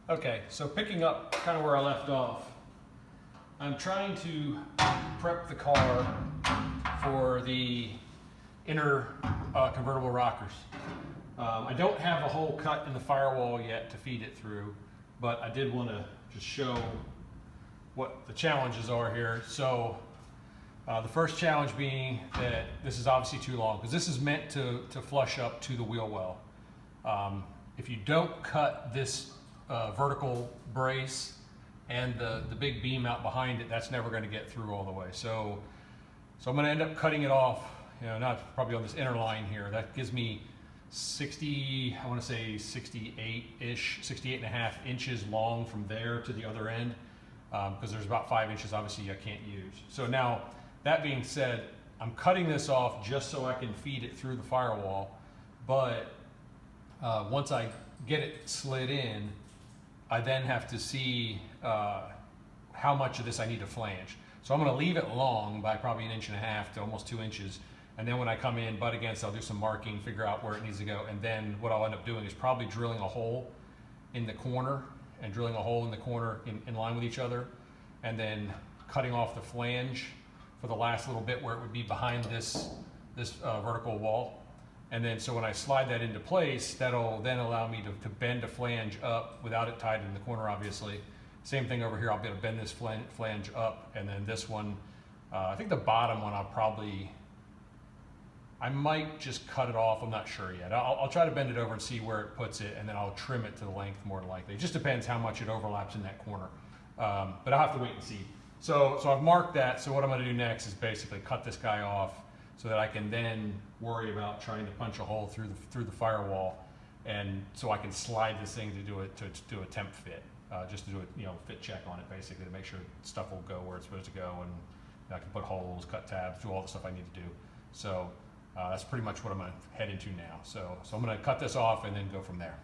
Okay, so picking up kind of where I left off, I'm trying to prep the car for the inner convertible rockers. I don't have a hole cut in the firewall yet to feed it through, but I did want to just show what the challenges are here. So the first challenge being that this is obviously too long, because this is meant to flush up to the wheel well. If you don't cut this vertical brace and the big beam out behind it, that's never going to get through all the way. So I'm going to end up cutting it off, not probably on this inner line here. That gives me 60, I want to say 68-ish, 68.5 inches long from there to the other end, because there's about 5 inches obviously I can't use. So now, that being said, I'm cutting this off just so I can feed it through the firewall, but once I get it slid in, I then have to see how much of this I need to flange. So I'm going to leave it long by probably 1.5 inches to almost 2 inches. And then when I come in butt against, I'll do some marking, figure out where it needs to go. And then what I'll end up doing is probably drilling a hole in the corner and drilling a hole in the corner in line with each other. And then cutting off the flange for the last little bit where it would be behind this vertical wall. And then so when I slide that into place, that'll then allow me to bend a flange up without it tied in the corner, obviously. Same thing over here, I'll be able to bend this flange up, and then this one, I think the bottom one I might just cut it off, I'm not sure yet. I'll try to bend it over and see where it puts it, and then I'll trim it to the length more than likely. It just depends how much it overlaps in that corner. But I'll have to wait and see. So I've marked that, so what I'm gonna do next is basically cut this guy off so that I can then worry about trying to punch a hole through the firewall, and so I can slide this thing to do a temp fit, just to do a fit check on it basically to make sure stuff will go where it's supposed to go, and I can put holes, cut tabs, do all the stuff I need to do. So that's pretty much what I'm going to head into now. So I'm going to cut this off and then go from there.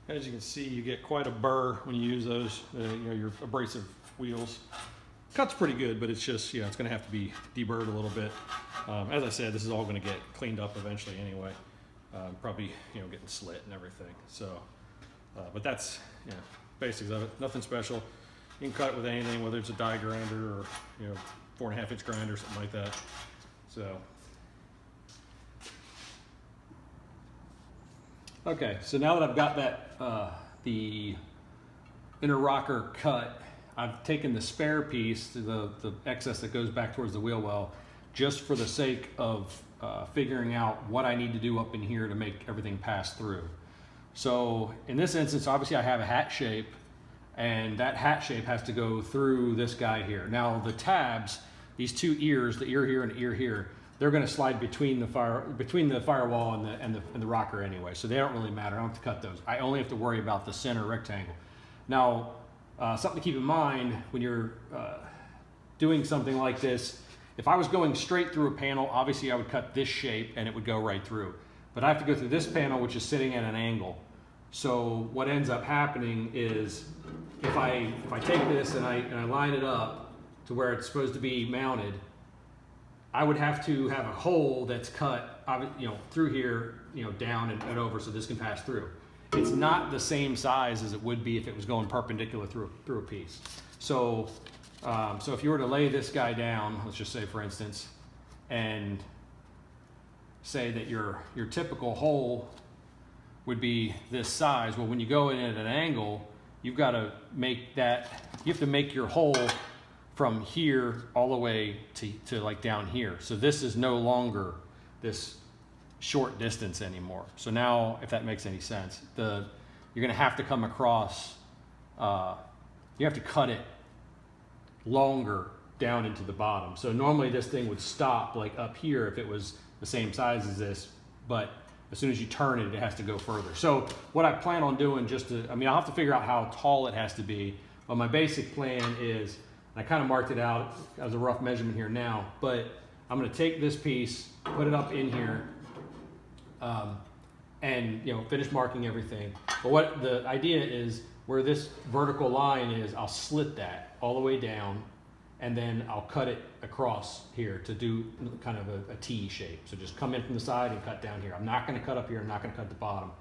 As you can see, you get quite a burr when you use those, your abrasive wheels. Cut's pretty good, but it's just, it's going to have to be deburred a little bit. As I said, this is all going to get cleaned up eventually anyway. Probably, getting slit and everything. So, but that's, basics of it. Nothing special. You can cut it with anything, whether it's a die grinder or, 4.5 inch grinder, something like that. So. Okay, so now that I've got that, the inner rocker cut, I've taken the spare piece, the excess that goes back towards the wheel well, just for the sake of figuring out what I need to do up in here to make everything pass through. So in this instance, obviously I have a hat shape, and that hat shape has to go through this guy here. Now the tabs, these two ears, the ear here and the ear here, they're going to slide between the firewall and the rocker anyway, so they don't really matter. I don't have to cut those. I only have to worry about the center rectangle. Now, something to keep in mind when you're doing something like this, if I was going straight through a panel, obviously I would cut this shape and it would go right through. But I have to go through this panel, which is sitting at an angle. So what ends up happening is if I take this and I line it up to where it's supposed to be mounted, I would have to have a hole that's cut, through here, down and over, so this can pass through. It's not the same size as it would be if it was going perpendicular through a piece. So, so if you were to lay this guy down, let's just say for instance, and say that your typical hole would be this size. Well, when you go in at an angle, you've got to make that. You have to make your hole from here all the way to like down here. So this is no longer this short distance anymore. So now, if that makes any sense, you're gonna have to come across, you have to cut it longer down into the bottom. So normally this thing would stop like up here if it was the same size as this, but as soon as you turn it, it has to go further. So what I plan on doing I'll have to figure out how tall it has to be, but my basic plan is, I kind of marked it out as a rough measurement here now, but I'm gonna take this piece, put it up in here, and finish marking everything. But what the idea is, where this vertical line is, I'll slit that all the way down, and then I'll cut it across here to do kind of a T shape. So just come in from the side and cut down here. I'm not gonna cut up here, I'm not gonna cut the bottom.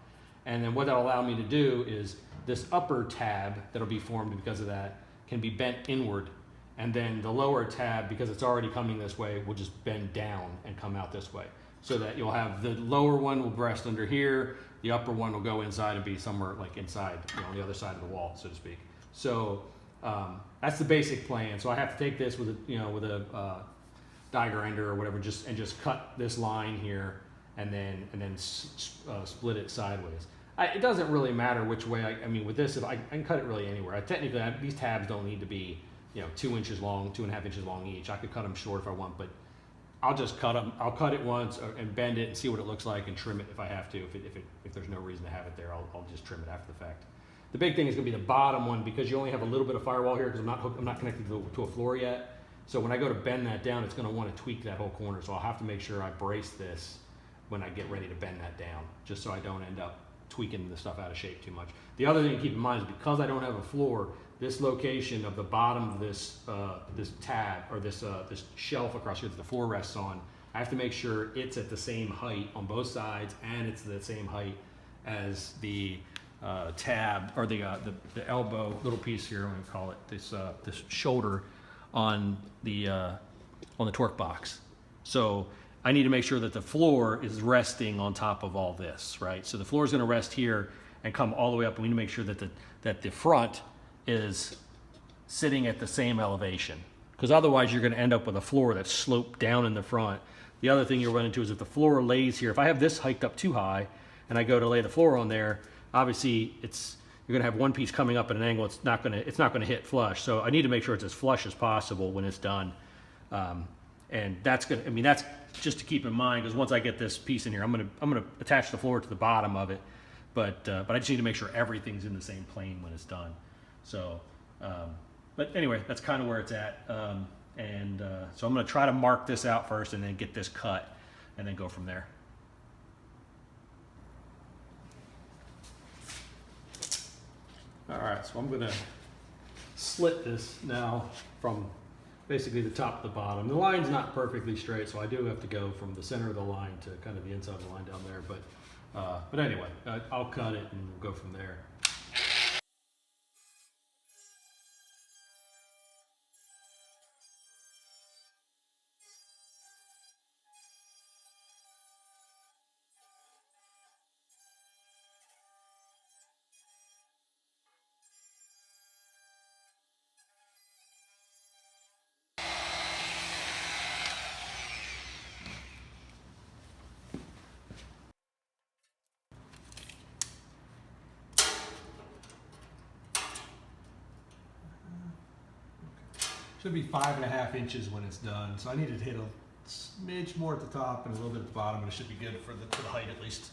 And then what that'll allow me to do is this upper tab that'll be formed because of that can be bent inward, and then the lower tab, because it's already coming this way, will just bend down and come out this way. So that you'll have the lower one will rest under here, the upper one will go inside and be somewhere like inside, on the other side of the wall, so to speak. So that's the basic plan. So I have to take this with a die grinder or whatever, just cut this line here, and then split it sideways. It doesn't really matter which way. I mean, with this, if I can cut it really anywhere. Technically, these tabs don't need to be 2 inches long, 2.5 inches long each. I could cut them short if I want, but I'll just cut them. I'll cut it once and bend it and see what it looks like and trim it if I have to. If there's no reason to have it there, I'll just trim it after the fact. The big thing is going to be the bottom one, because you only have a little bit of firewall here because I'm not connected to a floor yet. So when I go to bend that down, it's going to want to tweak that whole corner. So I'll have to make sure I brace this when I get ready to bend that down, just so I don't end up tweaking the stuff out of shape too much. The other thing to keep in mind is, because I don't have a floor, this location of the bottom of this tab, or this shelf across here that the floor rests on, I have to make sure it's at the same height on both sides, and it's the same height as the tab, or the elbow little piece here. I'm gonna call it this shoulder on the torque box. So I need to make sure that the floor is resting on top of all this, right? So the floor is going to rest here and come all the way up. And we need to make sure that the front is sitting at the same elevation, because otherwise you're going to end up with a floor that's sloped down in the front. The other thing you'll run into is if the floor lays here, if I have this hiked up too high and I go to lay the floor on there, obviously you're going to have one piece coming up at an angle. It's not going to hit flush. So I need to make sure it's as flush as possible when it's done. And that's just to keep in mind, because once I get this piece in here, I'm gonna attach the floor to the bottom of it, but I just need to make sure everything's in the same plane when it's done. So, but anyway, that's kind of where it's at. So I'm gonna try to mark this out first, and then get this cut, and then go from there. All right, so I'm gonna slit this now from basically the top to the bottom. The line's not perfectly straight, so I do have to go from the center of the line to kind of the inside of the line down there. But anyway, I'll cut it and we'll go from there. Should be 5.5 inches when it's done. So I needed to hit a smidge more at the top and a little bit at the bottom, and it should be good for the height at least.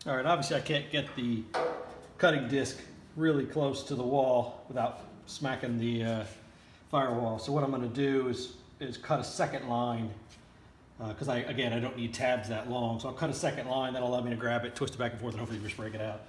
All right, obviously I can't get the cutting disc really close to the wall without smacking the firewall. So what I'm going to do is cut a second line, because I don't need tabs that long. So I'll cut a second line that'll allow me to grab it, twist it back and forth, and hopefully just break it out.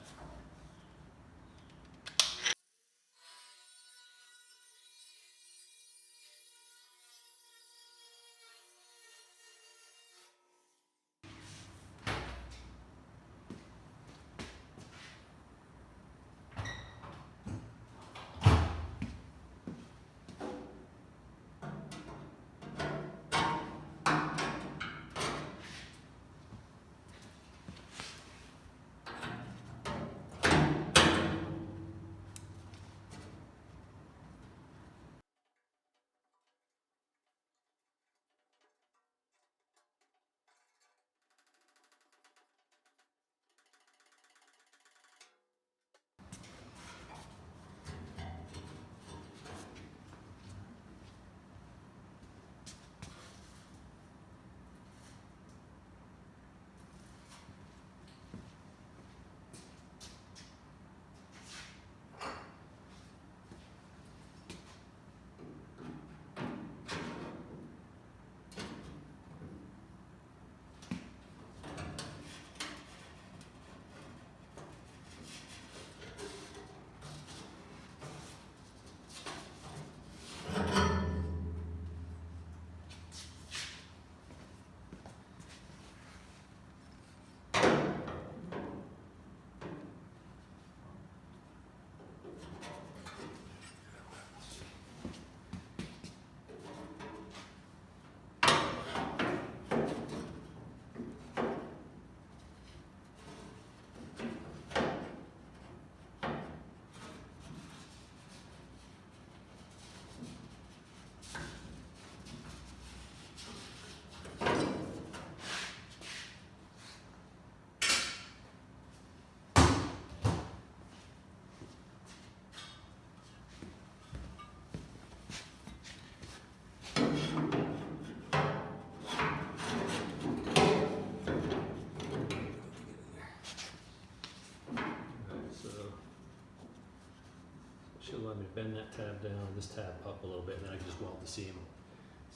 Should let me bend that tab down, this tab up a little bit, and then I can just weld the seam.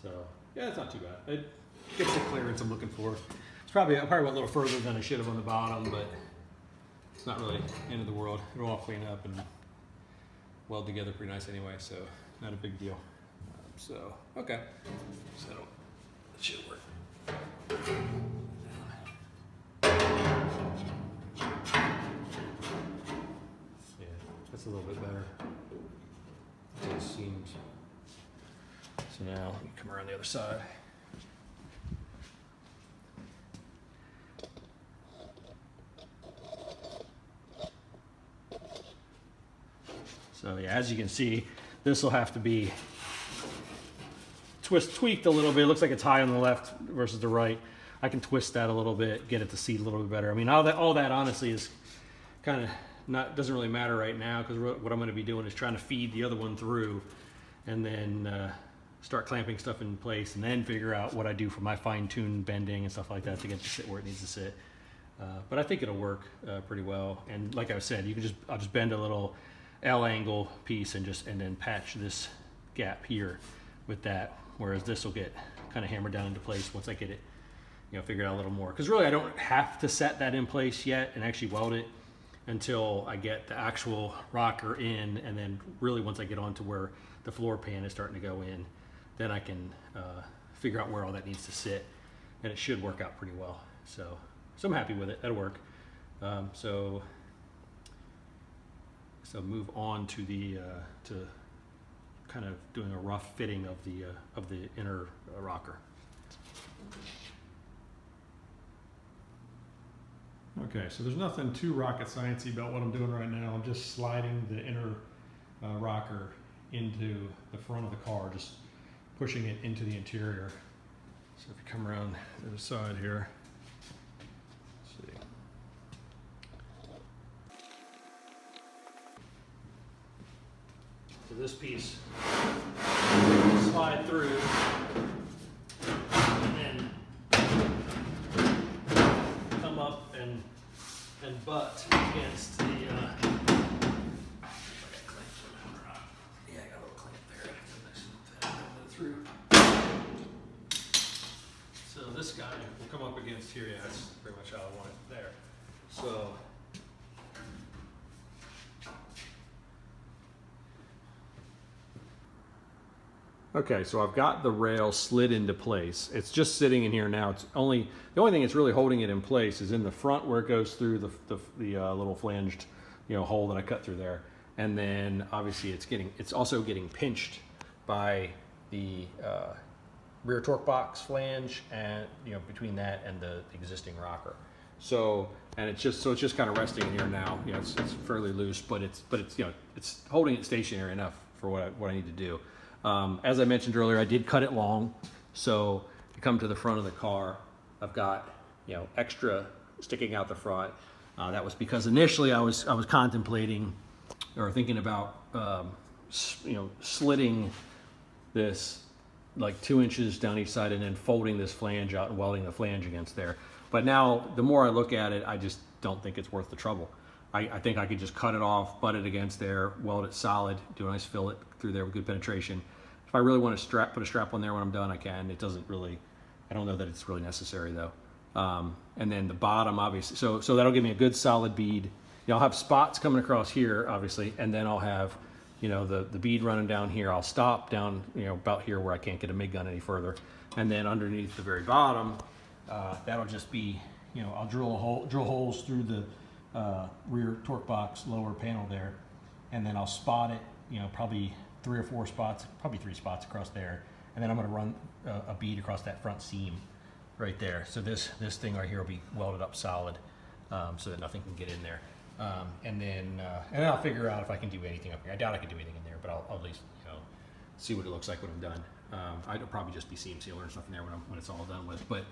So yeah, it's not too bad. It gets the clearance I'm looking for. I probably went a little further than I should have on the bottom, but it's not really the end of the world. It'll all clean up and weld together pretty nice anyway, so not a big deal. So okay, so it should work. Yeah, that's a little bit better. It seems. So now let me come around the other side. So yeah, as you can see, this will have to be tweaked a little bit. It looks like it's high on the left versus the right. I can twist that a little bit, get it to seat a little bit better. I mean, all that honestly is kind of doesn't really matter right now, because what I'm going to be doing is trying to feed the other one through, and then start clamping stuff in place, and then figure out what I do for my fine-tuned bending and stuff like that to get it to sit where it needs to sit. But I think it'll work pretty well. And like I said, I'll just bend a little L angle piece and then patch this gap here with that. Whereas this will get kind of hammered down into place once I get it, figured out a little more. Because really, I don't have to set that in place yet and actually weld it until I get the actual rocker in, and then really once I get onto where the floor pan is starting to go in, then I can figure out where all that needs to sit, and it should work out pretty well. So I'm happy with it. That'll work. So move on to the to kind of doing a rough fitting of the inner rocker. Okay, so there's nothing too rocket sciencey about what I'm doing right now. I'm just sliding the inner rocker into the front of the car, just pushing it into the interior. So if you come around to the side here, let's see. So this piece slide through, and then come up and and butt against the, yeah, I got a little clamp there. Through. So this guy will come up against here. Yeah, that's pretty much how I want it there. So okay, so I've got the rail slid into place. It's just sitting in here now. The only thing that's really holding it in place is in the front where it goes through the little flanged, hole that I cut through there. And then obviously it's also getting pinched by the rear torque box flange, and between that and the existing rocker. So it's just kind of resting in here now. It's fairly loose, but it's holding it stationary enough for what I need to do. As I mentioned earlier, I did cut it long. So you come to the front of the car, I've got extra sticking out the front. That was because initially I was contemplating or thinking about slitting this like 2 inches down each side and then folding this flange out and welding the flange against there. But now the more I look at it, I just don't think it's worth the trouble. I think I could just cut it off, butt it against there, weld it solid, do a nice fillet through there with good penetration. If I really want to put a strap on there when I'm done, I can. It doesn't really, I don't know that it's really necessary though. And then the bottom, obviously, so that'll give me a good solid bead. I'll have spots coming across here, obviously, and then I'll have, the bead running down here. I'll stop down, about here where I can't get a MIG gun any further. And then underneath the very bottom, that'll just be, I'll drill holes through the rear torque box lower panel there, and then I'll spot it, probably 3 or 4 spots, probably 3 spots across there, and then I'm going to run a bead across that front seam right there. So this thing right here will be welded up solid, so that nothing can get in there. And then I'll figure out if I can do anything up here. I doubt I can do anything in there, but I'll at least see what it looks like when I'm done. It'll probably just be seam sealer or something there when it's all done with. But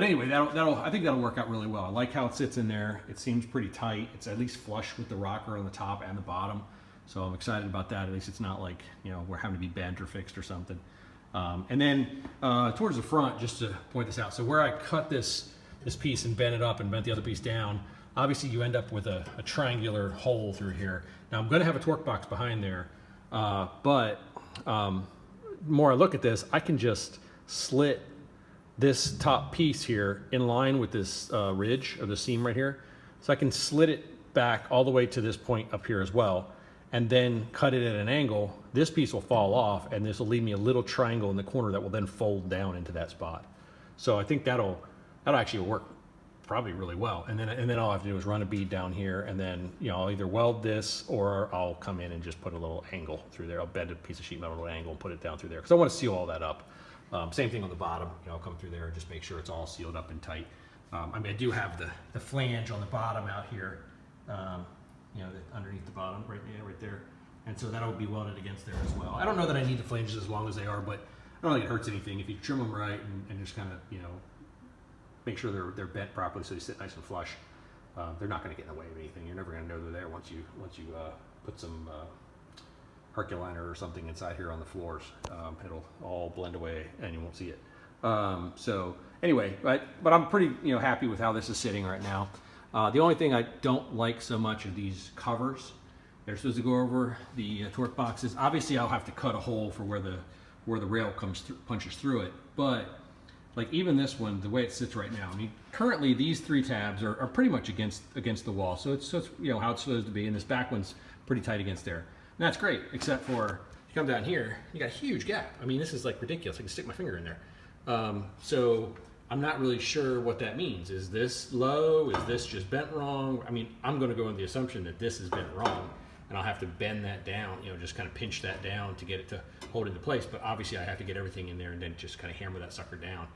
anyway, I think that'll work out really well. I like how it sits in there. It seems pretty tight. It's at least flush with the rocker on the top and the bottom. So I'm excited about that. At least it's not like, we're having to be bent or fixed or something. And then towards the front, just to point this out. So where I cut this piece and bent it up and bent the other piece down, obviously you end up with a triangular hole through here. Now I'm going to have a torque box behind there, but the more I look at this, I can just slit this top piece here in line with this ridge of the seam right here. So I can slit it back all the way to this point up here as well, and then cut it at an angle. This piece will fall off, and this will leave me a little triangle in the corner that will then fold down into that spot. So I think that'll actually work probably really well. And then all I have to do is run a bead down here, and then I'll either weld this or I'll come in and just put a little angle through there. I'll bend a piece of sheet metal at an angle and put it down through there because I want to seal all that up. Same thing on the bottom. I'll come through there and just make sure it's all sealed up and tight. I do have the flange on the bottom out here, underneath the bottom, right there. And so that'll be welded against there as well. I don't know that I need the flanges as long as they are, but I don't think it hurts anything if you trim them right and just kind of, make sure they're bent properly so they sit nice and flush. They're not going to get in the way of anything. You're never going to know they're there once you put some Herculiner or something inside here on the floors. It'll all blend away and you won't see it. So anyway, but I'm pretty happy with how this is sitting right now. The only thing I don't like so much are these covers. They're supposed to go over the torque boxes. Obviously, I'll have to cut a hole for where the rail punches through it. But like even this one, the way it sits right now, I mean, currently these 3 tabs are pretty much against the wall. So it's how it's supposed to be, and this back one's pretty tight against there. And that's great, except for you come down here, you got a huge gap. I mean, this is like ridiculous. I can stick my finger in there. So I'm not really sure what that means. Is this low? Is this just bent wrong? I mean, I'm going to go on the assumption that this is bent wrong, and I'll have to bend that down, just kind of pinch that down to get it to hold into place. But obviously I have to get everything in there and then just kind of hammer that sucker down.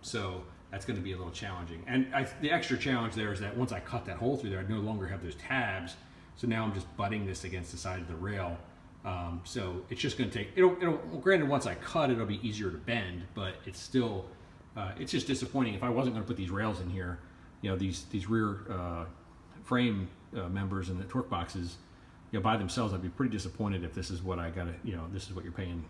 So that's going to be a little challenging. And the extra challenge there is that once I cut that hole through there, I no longer have those tabs. So now I'm just butting this against the side of the rail. So it's just going to take, granted, once I cut it, it'll be easier to bend, but it's still, it's just disappointing. If I wasn't going to put these rails in here, these rear frame members and the torque boxes, by themselves, I'd be pretty disappointed if this is what I got to, this is what you're paying,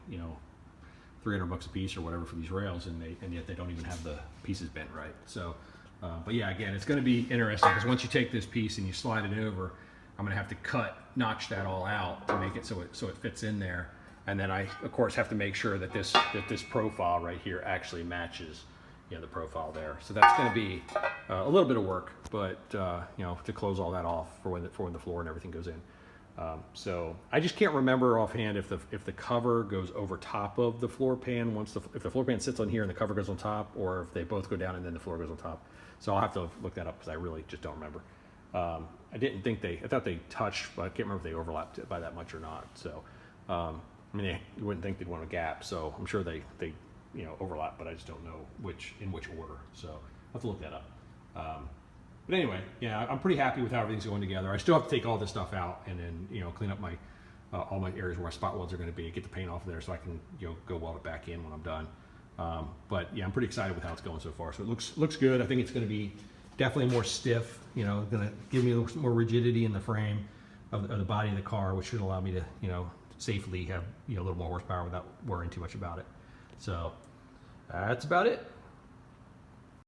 $300 a piece or whatever for these rails, and yet they don't even have the pieces bent right. So But yeah, again, it's going to be interesting because once you take this piece and you slide it over, I'm going to have to notch that all out to make it so it fits in there. And then I, of course, have to make sure that this profile right here actually matches, you know, the profile there. So that's going to be a little bit of work, but you know, to close all that off for when the floor and everything goes in. So I just can't remember offhand if the cover goes over top of the floor pan if the floor pan sits on here and the cover goes on top, or if they both go down and then the floor goes on top. So I'll have to look that up because I really just don't remember. I thought they touched, but I can't remember if they overlapped it by that much or not. So, I mean, you wouldn't think they'd want a gap, so I'm sure they you know, overlap, but I just don't know in which order. So I'll have to look that up. But anyway, yeah, I'm pretty happy with how everything's going together. I still have to take all this stuff out and then, you know, clean up my all my areas where my spot welds are going to be, get the paint off of there so I can, you know, go weld it back in when I'm done. But yeah, I'm pretty excited with how it's going so far. So it looks good. I think it's going to be definitely more stiff, you know, going to give me a little more rigidity in the frame of the body of the car, which should allow me to, you know, safely have, you know, a little more horsepower without worrying too much about it. So that's about it.